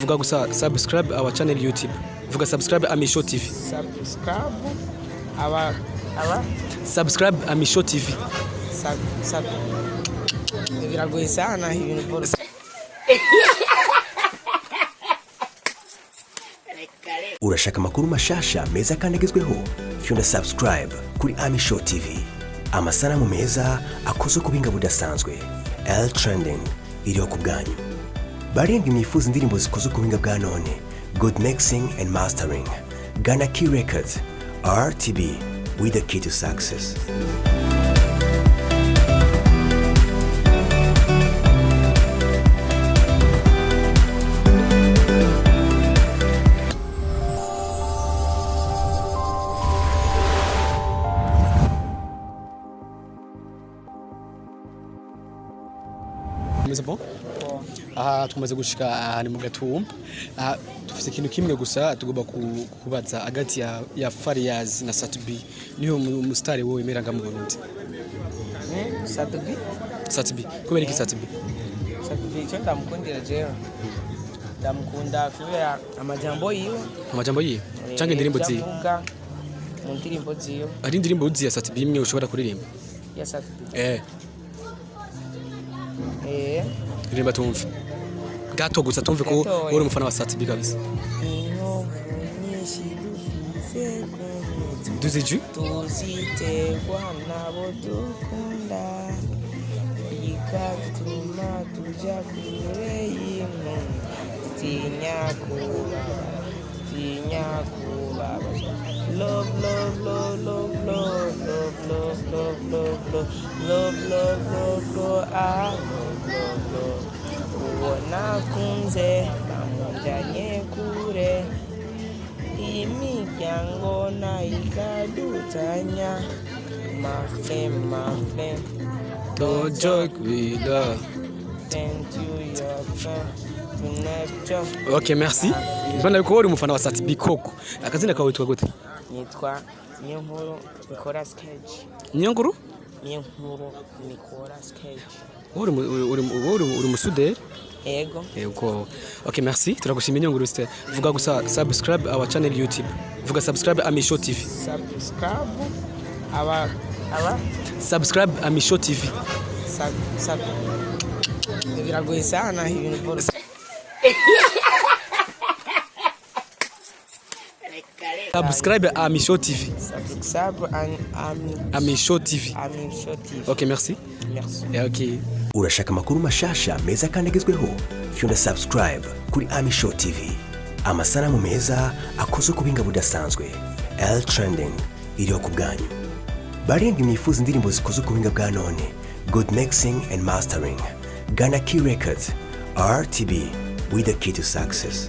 Vuga gusa subscribe our channel YouTube. Vuga subscribe Amisho TV. Subscribe Subscribe Amisho TV. Biragoye sana ibintu bose. Urashaka amakuru mashasha meza kandi agezweho? Fyunda subscribe kuri Amisho TV. Amasanamu meza akoze ku binga budasanzwe. L trending iriho ku bwanyu. Barindwi mwifuza indirimbo zikoze ku binga bwa none. Good mixing and mastering. Ghana Key Records. RTB with the key to success. Meze bon? Tumaze gushika ahantu mu Gatumba. Dufise ikintu kimwe gusa tugomba kubaza hagati ya Fariaz na Satubi. Niyo mustari wowe meranga mu Burundi. Satubi. Kubera iki Satubi? Satubi cyo ndamukundira jewe. Ndamukunda kubera amajambo yiwe. Amajambo yiwe? Canke indirimbo ziwe? Mu ndirimbo ziwe. Ari indirimbo uziya Satubi imwe ushobora kuririmba? Ya Satubi. Rimba tumve. Gato gusa tumve ko uri umufana wa Satubi kabisa. Duziju? Tuziterwa nabo dukunda. Bigatuma tuja kure y'ino. Tinya kuba. Love, love, love, love, love, love, love, love, love, love, love, love, love, love. Uona kunze namujanye kure. Imiryango na ikadutanya. Mafem. Don't joke with her. Thank you, your friend. Okay, merci. Mbona yuko uri umufana wa Satubi koko. Akazina kawe witwa gute? Nitwa Niyonkuru Nicolas Cage. Niyonkuru? Niyonkuru Nicolas Cage. Uri musuderi? Ego. Yego. Okay, merci. Turagushimira Niyonkuru Steve. Vuga gusa subscribe our channel YouTube. Vuga subscribe Amisho TV. Subscribe Amisho TV. Biragoye sana ibintu bose. Subscribe Amisho TV. Amisho TV. TV. Okay, merci. Okay. Urashaka amakuru mashasha meza kandi agezweho? Fyunda subscribe kuri Amisho TV. Amasanamu meza akoze ku binga budasanzwe. L trending iriho ku bwanyu. Barindwi mwifuza indirimbo zikoze ku binga bwa none. Good mixing and mastering. Ghana Key Records. RTB with the key to success.